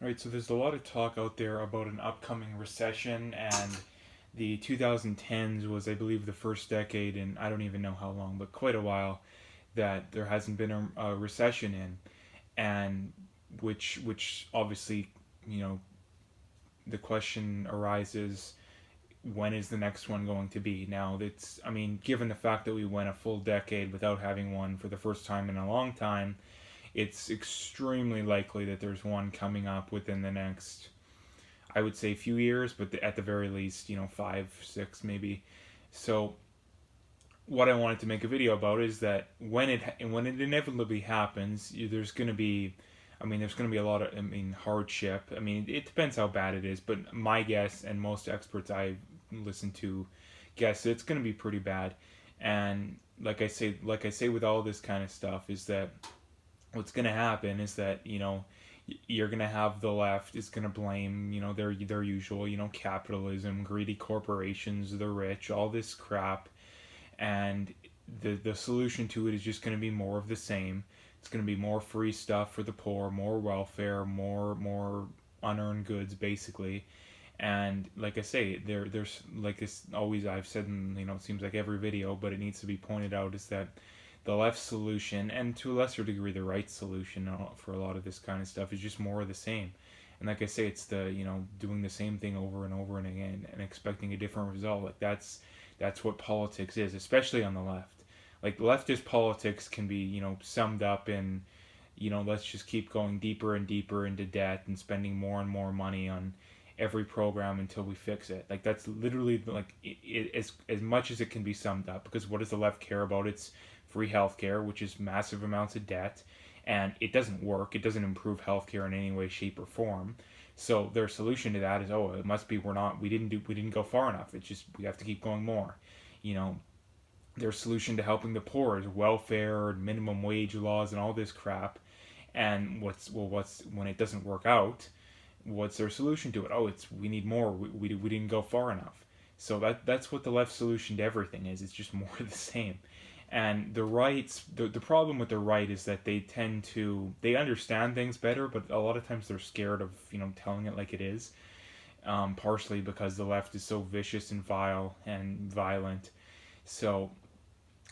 Right, so there's a lot of talk out there about an upcoming recession, and the 2010s was, I believe, the first decade, and I don't even know how long, but quite a while that there hasn't been a recession in, and which obviously, you know, the question arises, when is the next one going to be? Now, it's, I mean, given the fact that we went a full decade without having one for the first time in a long time, it's extremely likely that there's one coming up within the next, I would say, few years, but at the very least, 5, 6 maybe. So what I wanted to make a video about is that when it inevitably happens, there's going to be, I mean, there's going to be a lot of, I mean, hardship. I mean, it depends how bad it is, but my guess and most experts I listen to guess it's going to be pretty bad. And like I say with all this kind of stuff is that what's going to happen is that you're going to have the left is going to blame their usual capitalism, greedy corporations, the rich, all this crap, and the solution to it is just going to be more of the same. It's going to be more free stuff for the poor, more welfare, more unearned goods, basically. And like I say, there's like this always I've said in it seems like every video, but it needs to be pointed out is that the left solution, and to a lesser degree the right solution for a lot of this kind of stuff, is just more of the same. And like I say, it's the doing the same thing over and over and again and expecting a different result. Like that's what politics is, especially on the left. Like leftist politics can be summed up in let's just keep going deeper and deeper into debt and spending more and more money on every program until we fix it. Like that's literally like as much as it can be summed up. Because what does the left care about? It's free healthcare, which is massive amounts of debt, and it doesn't work. It doesn't improve healthcare in any way, shape, or form. So their solution to that is, oh, it must be we didn't go far enough. It's just we have to keep going more. You know, their solution to helping the poor is welfare, minimum wage laws, and all this crap. And what's when it doesn't work out? What's their solution to it? Oh, it's we need more. We didn't go far enough. So that's what the left solution to everything is. It's just more of the same. And the problem with the right is that they understand things better, but a lot of times they're scared of telling it like it is. Partially because the left is so vicious and vile and violent. So,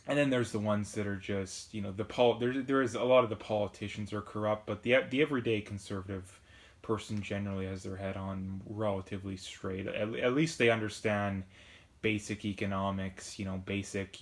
and then there's the ones that are just there is a lot of the politicians are corrupt, but the everyday conservative person generally has their head on relatively straight. At least they understand basic economics. Basic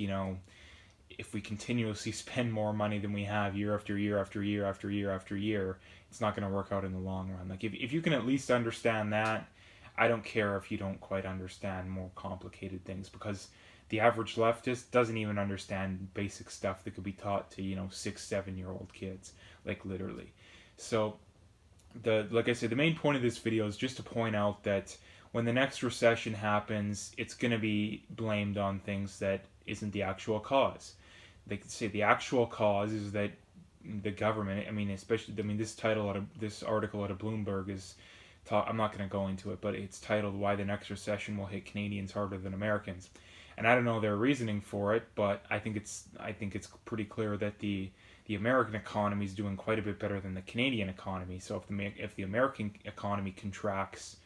if we continuously spend more money than we have year after year after year after year after year, it's not going to work out in the long run. Like if you can at least understand that, I don't care if you don't quite understand more complicated things, because the average leftist doesn't even understand basic stuff that could be taught to 6, 7 year old kids, like literally. So the like I said, the main point of this video is just to point out that when the next recession happens, it's going to be blamed on things that isn't the actual cause. They could say the actual cause is that the government. I mean, especially. I mean, this article out of Bloomberg is. I'm not going to go into it, but it's titled "Why the Next Recession Will Hit Canadians Harder Than Americans," and I don't know their reasoning for it, but I think it's pretty clear that the American economy is doing quite a bit better than the Canadian economy. So if the American economy contracts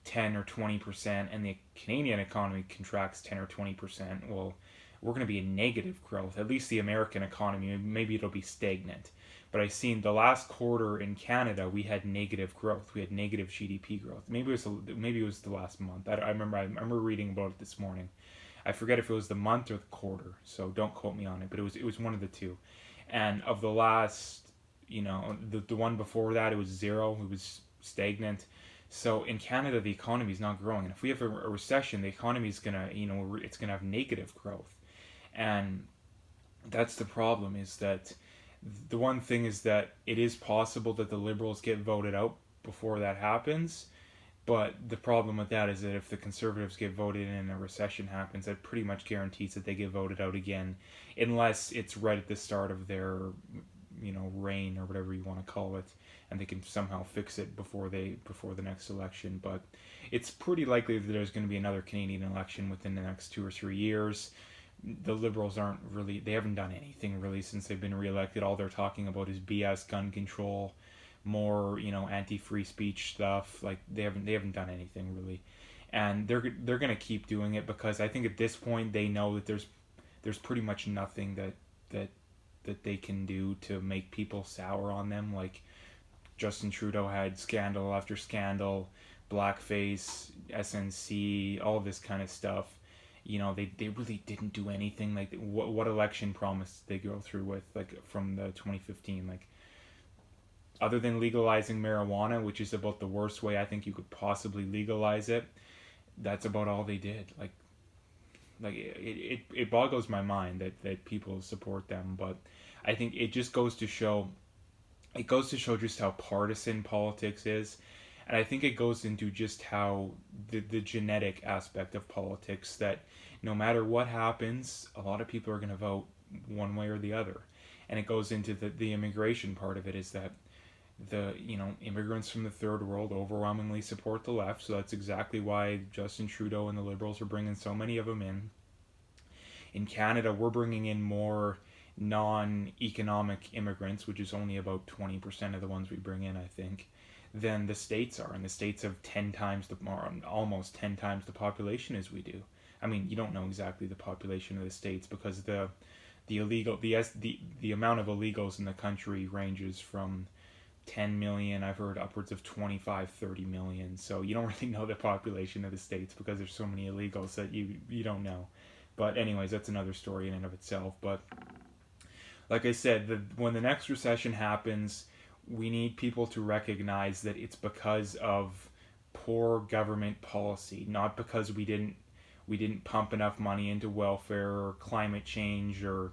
10 or 20%, and the Canadian economy contracts 10 or 20%, well, we're going to be in negative growth. At least the American economy, maybe it'll be stagnant. But I've seen the last quarter in Canada, we had negative growth. We had negative GDP growth. Maybe it was the last month. I remember reading about it this morning. I forget if it was the month or the quarter, so don't quote me on it. But it was one of the two. And of the last, the one before that, it was zero. It was stagnant. So in Canada, the economy is not growing. And if we have a recession, the economy is gonna, it's gonna have negative growth. And that's the problem. Is that the one thing is that it is possible that the Liberals get voted out before that happens. But the problem with that is that if the Conservatives get voted in and a recession happens, that pretty much guarantees that they get voted out again, unless it's right at the start of their, reign or whatever you want to call it, and they can somehow fix it before the next election. But it's pretty likely that there's going to be another Canadian election within the next 2 or 3 years. The Liberals they haven't done anything really since they've been reelected. All they're talking about is BS gun control, more, anti-free speech stuff. Like they haven't done anything really, and they're gonna keep doing it because I think at this point they know that there's pretty much nothing that that they can do to make people sour on them. Like Justin Trudeau had scandal after scandal, blackface, SNC, all this kind of stuff. They really didn't do anything. Like what election promise did they go through with, like from the 2015, like other than legalizing marijuana, which is about the worst way I think you could possibly legalize it. That's about all they did. It boggles my mind that people support them, but I think it goes to show just how partisan politics is. And I think it goes into just how the genetic aspect of politics, that no matter what happens, a lot of people are going to vote one way or the other. And it goes into the immigration part of it, is that the immigrants from the third world overwhelmingly support the left. So that's exactly why Justin Trudeau and the Liberals are bringing so many of them in. In Canada, we're bringing in more non-economic immigrants, which is only about 20% of the ones we bring in, I think, than the States are. And the States have 10 times almost 10 times the population as we do. I mean, you don't know exactly the population of the States because the amount of illegals in the country ranges from 10 million, I've heard upwards of 25, 30 million. So you don't really know the population of the States because there's so many illegals that you don't know. But anyways, that's another story in and of itself. But like I said, when the next recession happens, we need people to recognize that it's because of poor government policy, not because we didn't pump enough money into welfare or climate change or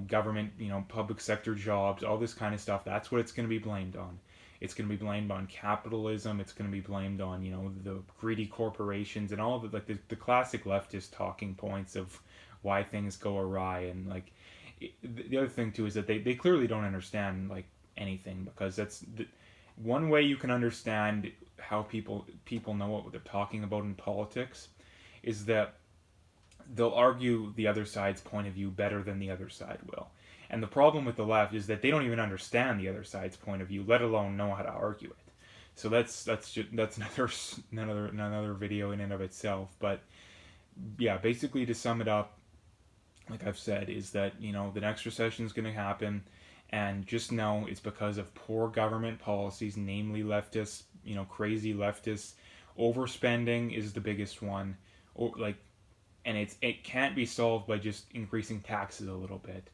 government, public sector jobs, all this kind of stuff. That's what it's going to be blamed on. It's going to be blamed on capitalism. It's going to be blamed on, the greedy corporations and all of the classic leftist talking points of why things go awry. And the other thing too is that they clearly don't understand anything, because that's one way you can understand how people know what they're talking about in politics is that they'll argue the other side's point of view better than the other side will. And the problem with the left is that they don't even understand the other side's point of view, let alone know how to argue it. So that's another video in and of itself. But yeah, basically to sum it up, like I've said, is that the next recession is going to happen, and just know it's because of poor government policies, namely leftist, crazy leftists. Overspending is the biggest one, and it can't be solved by just increasing taxes a little bit.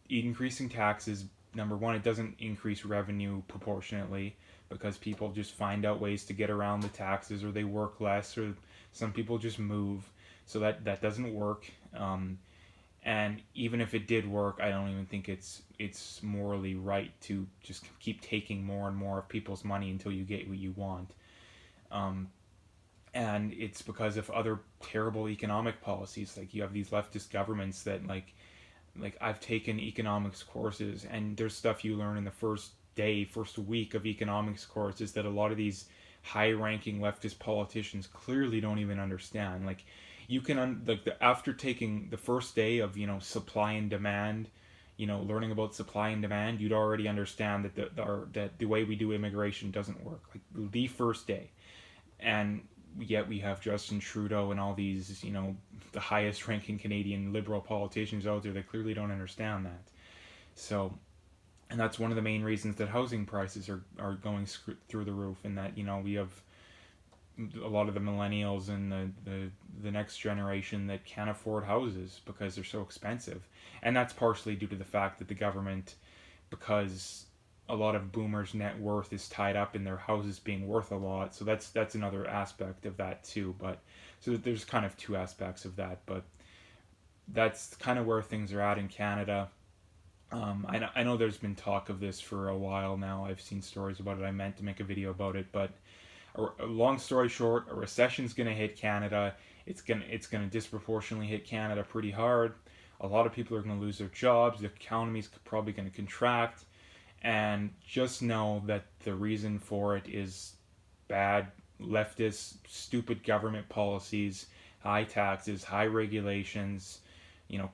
Increasing taxes, number one, it doesn't increase revenue proportionately because people just find out ways to get around the taxes, or they work less, or some people just move. So that doesn't work. And even if it did work, I don't even think it's morally right to just keep taking more and more of people's money until you get what you want. And it's because of other terrible economic policies. Like you have these leftist governments that like I've taken economics courses, and there's stuff you learn in the first week of economics courses that a lot of these high-ranking leftist politicians clearly don't even understand. Like you can after taking the first day of supply and demand, learning about supply and demand, you'd already understand that the way we do immigration doesn't work. Like the first day, and yet we have Justin Trudeau and all these the highest ranking Canadian liberal politicians out there that clearly don't understand that. So, and that's one of the main reasons that housing prices are going through the roof, and that we have a lot of the millennials and the next generation that can't afford houses because they're so expensive. And that's partially due to the fact that the government, because a lot of boomers' net worth is tied up in their houses being worth a lot. So that's another aspect of that too. But so there's kind of two aspects of that, but that's kind of where things are at in Canada. I know there's been talk of this for a while now. I've seen stories about it. I meant to make a video about it, but a long story short, a recession's going to hit Canada. It's going to disproportionately hit Canada pretty hard. A lot of people are going to lose their jobs. The economy's probably going to contract. And just know that the reason for it is bad leftist, stupid government policies, high taxes, high regulations,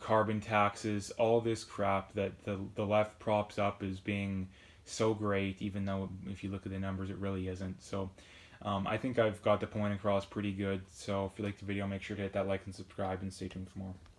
carbon taxes, all this crap that the left props up as being so great, even though if you look at the numbers, it really isn't. So I think I've got the point across pretty good. So if you liked the video, make sure to hit that like and subscribe, and stay tuned for more.